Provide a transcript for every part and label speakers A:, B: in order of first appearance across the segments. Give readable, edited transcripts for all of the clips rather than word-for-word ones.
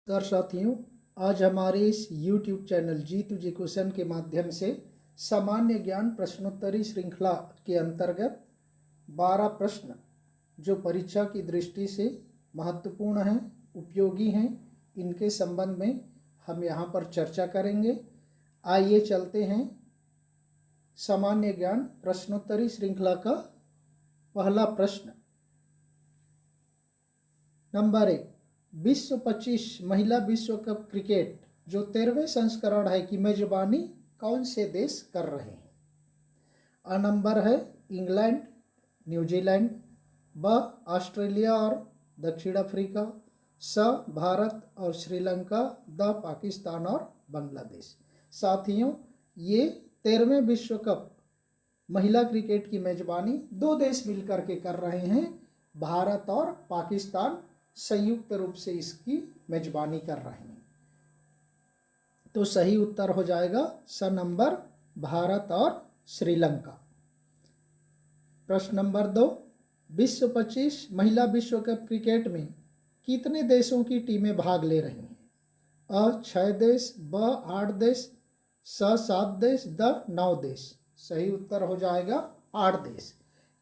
A: नमस्कार साथियों, आज हमारे इस YouTube चैनल जीत एजुकेशन के माध्यम से सामान्य ज्ञान प्रश्नोत्तरी श्रृंखला के अंतर्गत 12 प्रश्न जो परीक्षा की दृष्टि से महत्वपूर्ण हैं, उपयोगी हैं, इनके संबंध में हम यहाँ पर चर्चा करेंगे। आइए चलते हैं सामान्य ज्ञान प्रश्नोत्तरी श्रृंखला का पहला प्रश्न। नंबर 1, विश्व 25 महिला विश्व कप क्रिकेट जो 13वें संस्करण है की मेजबानी कौन से देश कर रहे हैं? अ नंबर है इंग्लैंड, न्यूजीलैंड, ब ऑस्ट्रेलिया और दक्षिण अफ्रीका, स भारत और श्रीलंका, द पाकिस्तान और बांग्लादेश। साथियों, ये 13वें विश्व कप महिला क्रिकेट की मेजबानी दो देश मिलकर के कर रहे हैं। भारत और पाकिस्तान संयुक्त रूप से इसकी मेजबानी कर रहे हैं। तो सही उत्तर हो जाएगा स नंबर, भारत और श्रीलंका। प्रश्न नंबर 2, विश्व 25 महिला विश्व कप क्रिकेट में कितने देशों की टीमें भाग ले रही हैं? अ 6 देश, ब 8 देश, स 7 देश, द 9 देश। सही उत्तर हो जाएगा 8 देश।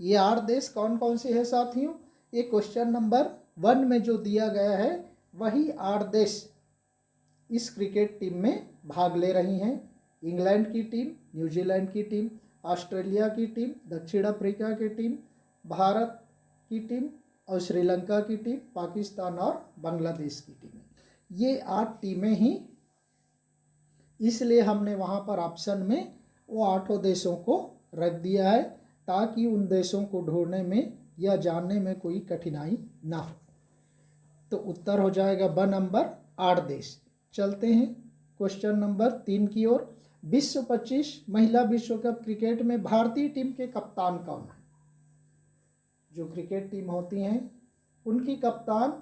A: ये 8 देश कौन कौन से हैं साथियों? ये क्वेश्चन नंबर 1 में जो दिया गया है वही 8 देश इस क्रिकेट टीम में भाग ले रही हैं। इंग्लैंड की टीम, न्यूजीलैंड की टीम, ऑस्ट्रेलिया की टीम, दक्षिण अफ्रीका की टीम, भारत की टीम और श्रीलंका की टीम, पाकिस्तान और बांग्लादेश की टीम। ये 8 टीमें ही, इसलिए हमने वहाँ पर ऑप्शन में वो 8 देशों को रख दिया है ताकि उन देशों को ढूंढने में या जानने में कोई कठिनाई ना हो। तो उत्तर हो जाएगा ब नंबर, 8 देश। चलते हैं क्वेश्चन नंबर 3 की ओर। विश्व 25 महिला विश्व कप क्रिकेट में भारतीय टीम के कप्तान कौन है? जो क्रिकेट टीम होती हैं उनकी कप्तान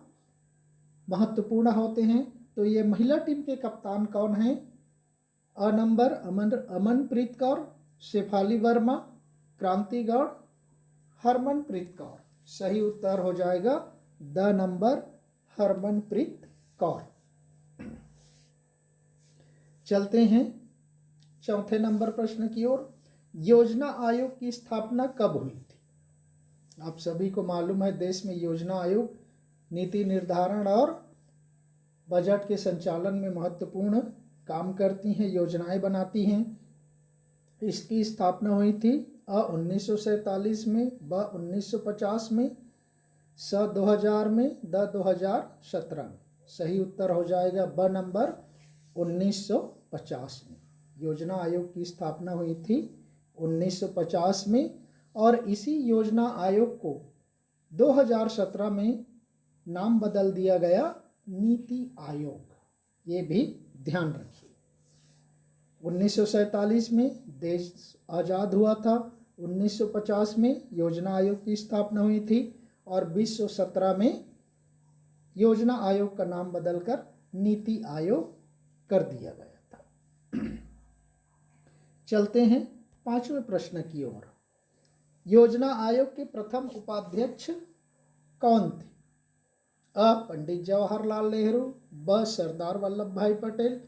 A: महत्वपूर्ण होते हैं। तो ये महिला टीम के कप्तान कौन हैं? अ नंबर अमनप्रीत कौर, शेफाली वर्मा, क्रांति गौड़, हरमनप्रीत कौर। सही उत्तर हो जाएगा द नंबर, हरमनप्रीत कौर। चलते हैं चौथे नंबर प्रश्न की ओर। योजना आयोग की स्थापना कब हुई थी? आप सभी को मालूम है देश में योजना आयोग नीति निर्धारण और बजट के संचालन में महत्वपूर्ण काम करती हैं, योजनाएं बनाती हैं। इसकी स्थापना हुई थी अ 1947 में, ब 1950 में, स 2000 में, द 2017 में। सही उत्तर हो जाएगा ब नंबर, 1950 में। योजना आयोग की स्थापना हुई थी 1950 में और इसी योजना आयोग को 2017 में नाम बदल दिया गया नीति आयोग। ये भी ध्यान रखिए। 1947 में देश आज़ाद हुआ था, 1950 में योजना आयोग की स्थापना हुई थी और 2017 में योजना आयोग का नाम बदलकर नीति आयोग कर दिया गया था। चलते हैं 5वें प्रश्न की ओर। योजना आयोग के प्रथम उपाध्यक्ष कौन थे? अ पंडित जवाहरलाल नेहरू, ब सरदार वल्लभ भाई पटेल,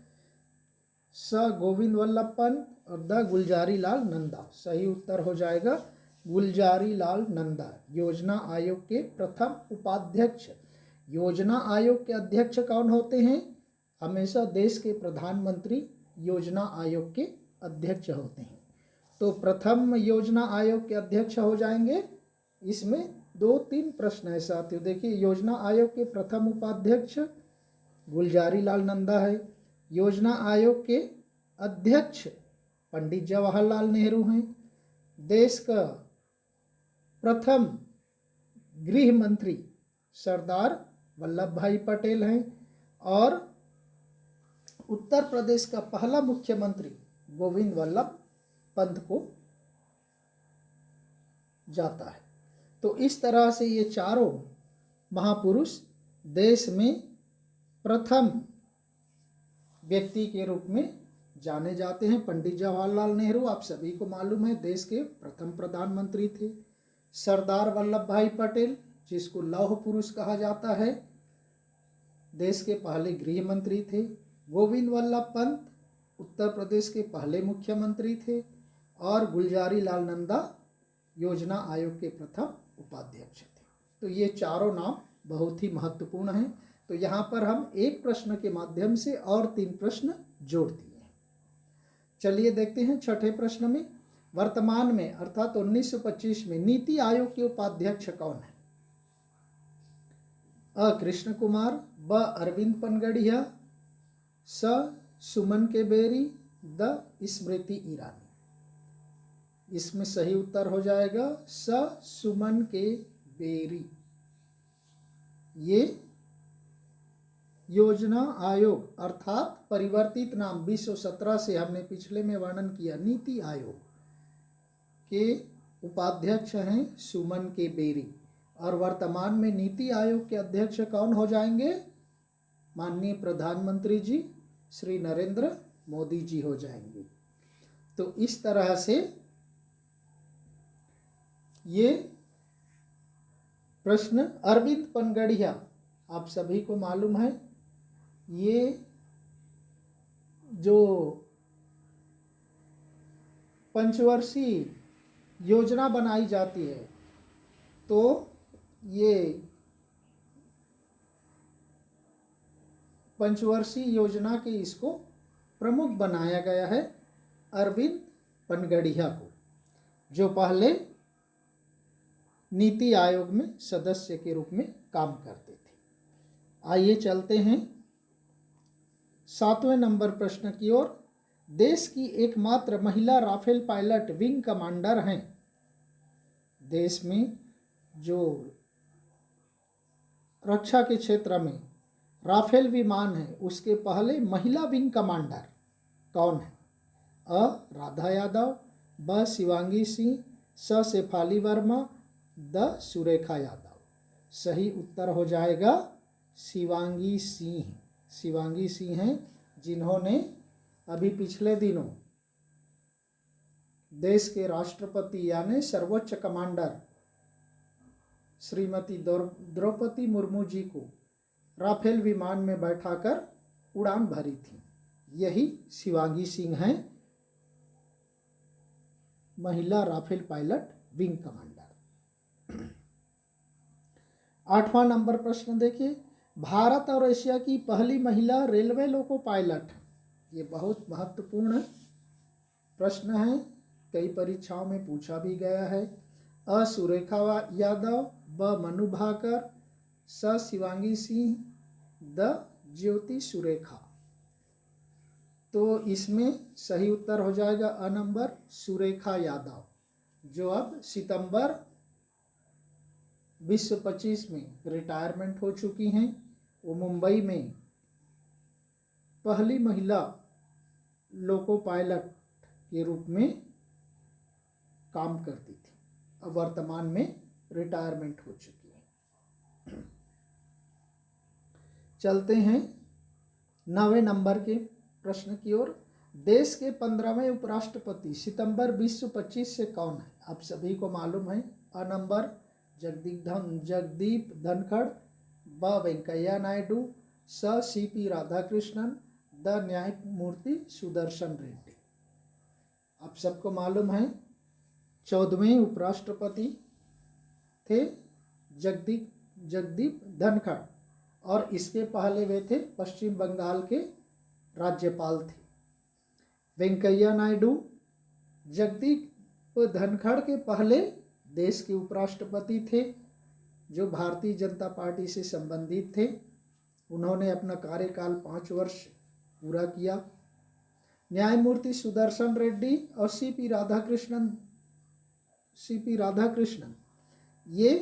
A: स गोविंद वल्लभ पंत और द गुलजारी लाल नंदा। सही उत्तर हो जाएगा गुलजारी लाल नंदा, योजना आयोग के प्रथम उपाध्यक्ष। योजना आयोग के अध्यक्ष कौन होते हैं? हमेशा देश के प्रधानमंत्री योजना आयोग के अध्यक्ष होते हैं। तो प्रथम योजना आयोग के अध्यक्ष हो जाएंगे। इसमें 2-3 प्रश्न है साथियों। देखिए, योजना आयोग के प्रथम उपाध्यक्ष गुलजारी लाल नंदा है, योजना आयोग के अध्यक्ष पंडित जवाहरलाल नेहरू हैं, देश का प्रथम गृह मंत्री सरदार वल्लभ भाई पटेल हैं और उत्तर प्रदेश का पहला मुख्यमंत्री गोविंद वल्लभ पंत को जाता है। तो इस तरह से ये चारों महापुरुष देश में प्रथम व्यक्ति के रूप में जाने जाते हैं। पंडित जवाहरलाल नेहरू आप सभी को मालूम है देश के प्रथम प्रधानमंत्री थे। सरदार वल्लभ भाई पटेल जिसको लौह पुरुष कहा जाता है, देश के पहले गृह मंत्री थे। गोविंद वल्लभ पंत उत्तर प्रदेश के पहले मुख्यमंत्री थे। और गुलजारी लाल नंदा योजना आयोग के प्रथम उपाध्यक्ष थे। तो ये चारों नाम बहुत ही महत्वपूर्ण हैं। तो यहाँ पर हम एक प्रश्न के माध्यम से और 3 प्रश्न जोड़ दिए हैं। चलिए देखते हैं छठे प्रश्न में, वर्तमान में अर्थात 1925 में नीति आयोग के उपाध्यक्ष कौन है? अ कृष्ण कुमार, ब अरविंद पनगड़िया, स सुमन के बेरी, द स्मृति ईरानी। इसमें सही उत्तर हो जाएगा स सुमन के बेरी। ये योजना आयोग अर्थात परिवर्तित नाम 2017 से हमने पिछले में वर्णन किया नीति आयोग के उपाध्यक्ष हैं सुमन के बेरी। और वर्तमान में नीति आयोग के अध्यक्ष कौन हो जाएंगे? माननीय प्रधानमंत्री जी श्री नरेंद्र मोदी जी हो जाएंगे। तो इस तरह से ये प्रश्न अरविंद पनगड़िया, आप सभी को मालूम है, ये जो पंचवर्षीय योजना बनाई जाती है, तो ये पंचवर्षीय योजना के इसको प्रमुख बनाया गया है अरविंद पनगड़िया को, जो पहले नीति आयोग में सदस्य के रूप में काम करते थे। आइए चलते हैं 7वें नंबर प्रश्न की ओर। देश की एकमात्र महिला राफेल पायलट विंग कमांडर हैं। देश में जो रक्षा के क्षेत्र में राफेल विमान है, उसके पहले महिला विंग कमांडर कौन है? अ राधा यादव, ब शिवांगी सिंह, स शेफाली वर्मा, द सुरेखा यादव। सही उत्तर हो जाएगा शिवांगी सिंह। शिवांगी सिंह हैं जिन्होंने अभी पिछले दिनों देश के राष्ट्रपति यानी सर्वोच्च कमांडर श्रीमती द्रौपदी मुर्मू जी को राफेल विमान में बैठाकर उड़ान भरी थी। यही शिवांगी सिंह हैं, महिला राफेल पायलट विंग कमांडर। 8वां नंबर प्रश्न देखिए, भारत और एशिया की पहली महिला रेलवे लोको पायलट। ये बहुत महत्वपूर्ण प्रश्न है, कई परीक्षाओं में पूछा भी गया है। अ सुरेखा यादव, ब मनु भाकर, स शिवांगी सिंह, द ज्योति सुरेखा। तो इसमें सही उत्तर हो जाएगा अ नंबर सुरेखा यादव, जो अब सितंबर 2025 में रिटायरमेंट हो चुकी हैं। वो मुंबई में पहली महिला लोको पायलट के रूप में काम करती थी, अब वर्तमान में रिटायरमेंट हो चुकी है। चलते हैं 9वें नंबर के प्रश्न की ओर। देश के 15वें उपराष्ट्रपति सितंबर 2025 से कौन है? आप सभी को मालूम है। अ नंबर जगदीप धनखड़, ब वेंकैया नायडू, स सीपी राधाकृष्णन, द न्यायमूर्ति सुदर्शन रेड्डी। आप सबको मालूम है 14वें उपराष्ट्रपति थे जगदीप धनखड़, और इसके पहले वे थे पश्चिम बंगाल के राज्यपाल थे। वेंकैया नायडू जगदीप धनखड़ के पहले देश के उपराष्ट्रपति थे, जो भारतीय जनता पार्टी से संबंधित थे। उन्होंने अपना कार्यकाल 5 वर्ष पूरा किया। न्यायमूर्ति सुदर्शन रेड्डी और सीपी राधाकृष्णन ये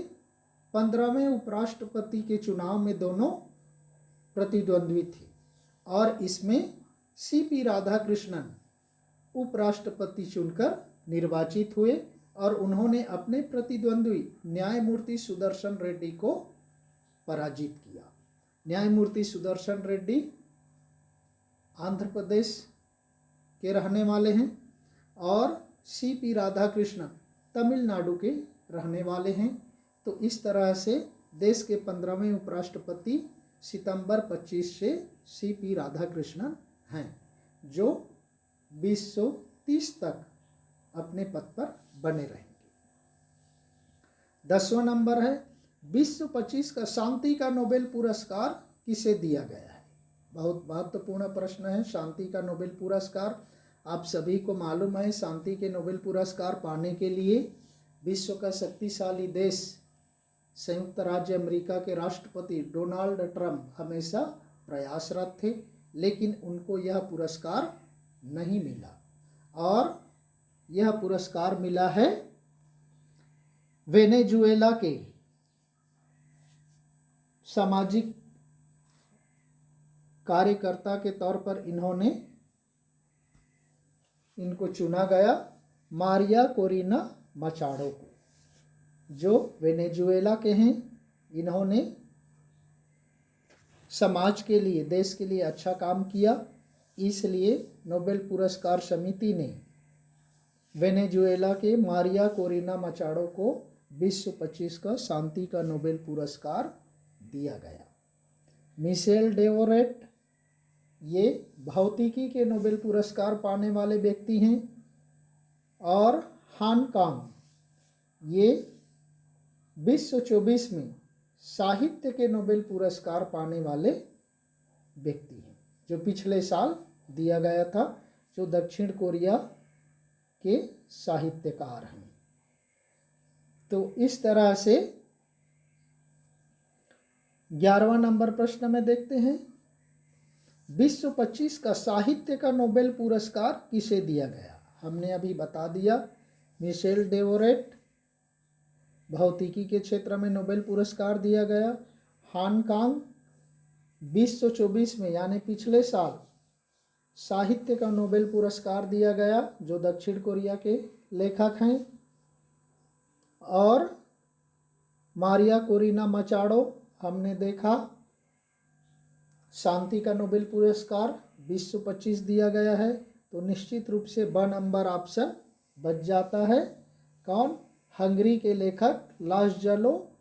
A: 15वें उपराष्ट्रपति के चुनाव में दोनों प्रतिद्वंद्वी थे, और इसमें सीपी राधाकृष्णन उपराष्ट्रपति चुनकर निर्वाचित हुए, और उन्होंने अपने प्रतिद्वंद्वी न्यायमूर्ति सुदर्शन रेड्डी को पराजित किया। न्यायमूर्ति सुदर्शन रेड्डी आंध्र प्रदेश के रहने वाले हैं, और सीपी राधाकृष्णन तमिलनाडु के रहने वाले हैं। तो इस तरह से देश के 15वें उपराष्ट्रपति सितंबर 25 से CP राधाकृष्णन हैं, जो 2030 तक अपने पद पर बने रहेंगे। 10वां नंबर है, विश्व 25 का शांति का नोबेल पुरस्कार किसे दिया गया है? बहुत महत्वपूर्ण प्रश्न है। शांति का नोबेल पुरस्कार आप सभी को मालूम है, शांति के नोबेल पुरस्कार पाने के लिए विश्व का शक्तिशाली देश संयुक्त राज्य अमेरिका के राष्ट्रपति डोनाल्ड ट्रंप हमेशा प्रयासरत थे, लेकिन उनको यह पुरस्कार नहीं मिला, और यह पुरस्कार मिला है वेनेजुएला के सामाजिक कार्यकर्ता के तौर पर इनको चुना गया, मारिया कोरिना मचाडो को, जो वेनेजुएला के हैं। इन्होंने समाज के लिए, देश के लिए अच्छा काम किया, इसलिए नोबेल पुरस्कार समिति ने वेनेजुएला के मारिया कोरिना मचाडो को विश्व 25 का शांति का नोबेल पुरस्कार दिया गया। मिशेल डेवोरेट, ये भौतिकी के नोबेल पुरस्कार पाने वाले व्यक्ति हैं, और हान कांग, ये विश्व 24 में साहित्य के नोबेल पुरस्कार पाने वाले व्यक्ति हैं, जो पिछले साल दिया गया था, जो दक्षिण कोरिया के साहित्यकार हैं। तो इस तरह से 11वां नंबर प्रश्न में देखते हैं, विश्व 25 का साहित्य का नोबेल पुरस्कार किसे दिया गया? हमने अभी बता दिया, मिशेल डेवोरेट, भौतिकी के क्षेत्र में नोबेल पुरस्कार दिया गया। हान कांग, विश्व 24 में यानी पिछले साल साहित्य का नोबेल पुरस्कार दिया गया, जो दक्षिण कोरिया के लेखक हैं। और मारिया कोरिना मचाडो, हमने देखा शांति का नोबेल पुरस्कार विश्व 25 दिया गया है, तो निश्चित रूप से ब नंबर ऑप्शन बच जाता है। कौन? हंगरी के लेखक लाजलो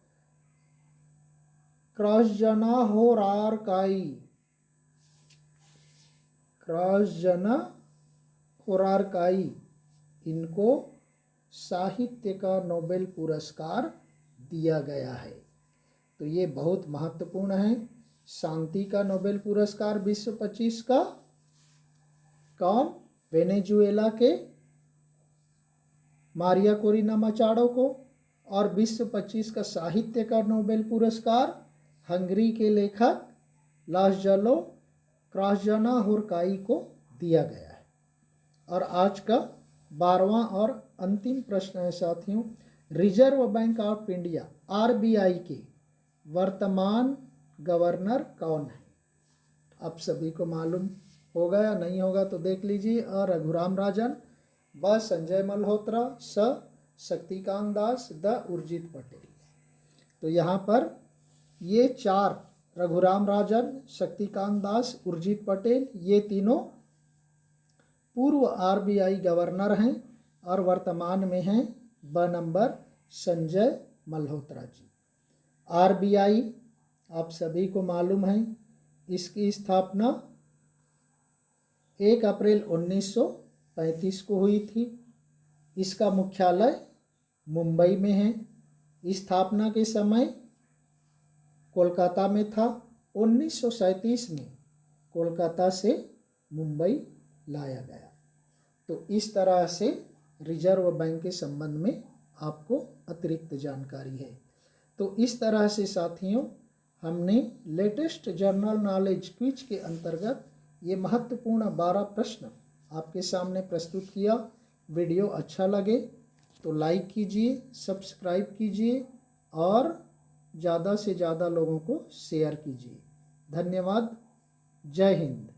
A: क्रास्जनाहोरारकाई, इनको साहित्य का नोबेल पुरस्कार दिया गया है। तो ये बहुत महत्वपूर्ण है। शांति का नोबेल पुरस्कार विश्व 25 का कौन? वेनेजुएला के मारिया कोरिना मचाडो को, और विश्व 25 का साहित्य का नोबेल पुरस्कार हंगरी के लेखक लाजलो क्रास्जनाहोरारकाई को दिया गया है। और आज का 12वां और अंतिम प्रश्न है साथियों, reserve bank of India RBI के वर्तमान गवर्नर कौन है? आप सभी को मालूम होगा या नहीं होगा तो देख लीजिए। रघुराम राजन, ब संजय मल्होत्रा, स शक्तिकांत दास, द उर्जित पटेल। तो यहाँ पर ये 4 रघुराम राजन, शक्तिकांत दास, उर्जित पटेल, ये तीनों पूर्व RBI गवर्नर हैं, और वर्तमान में हैं ब नंबर संजय मल्होत्रा जी। RBI आप सभी को मालूम है, इसकी स्थापना 1 अप्रैल 1935 को हुई थी। इसका मुख्यालय मुंबई में है। स्थापना के समय कोलकाता में था। 1937 में कोलकाता से मुंबई लाया गया। तो इस तरह से रिजर्व बैंक के संबंध में आपको अतिरिक्त जानकारी है। तो इस तरह से साथियों हमने लेटेस्ट जनरल नॉलेज क्विज के अंतर्गत ये महत्वपूर्ण 12 प्रश्न आपके सामने प्रस्तुत किया। वीडियो अच्छा लगे तो लाइक कीजिए, सब्सक्राइब कीजिए और ज़्यादा से ज़्यादा लोगों को शेयर कीजिए। धन्यवाद। जय हिंद।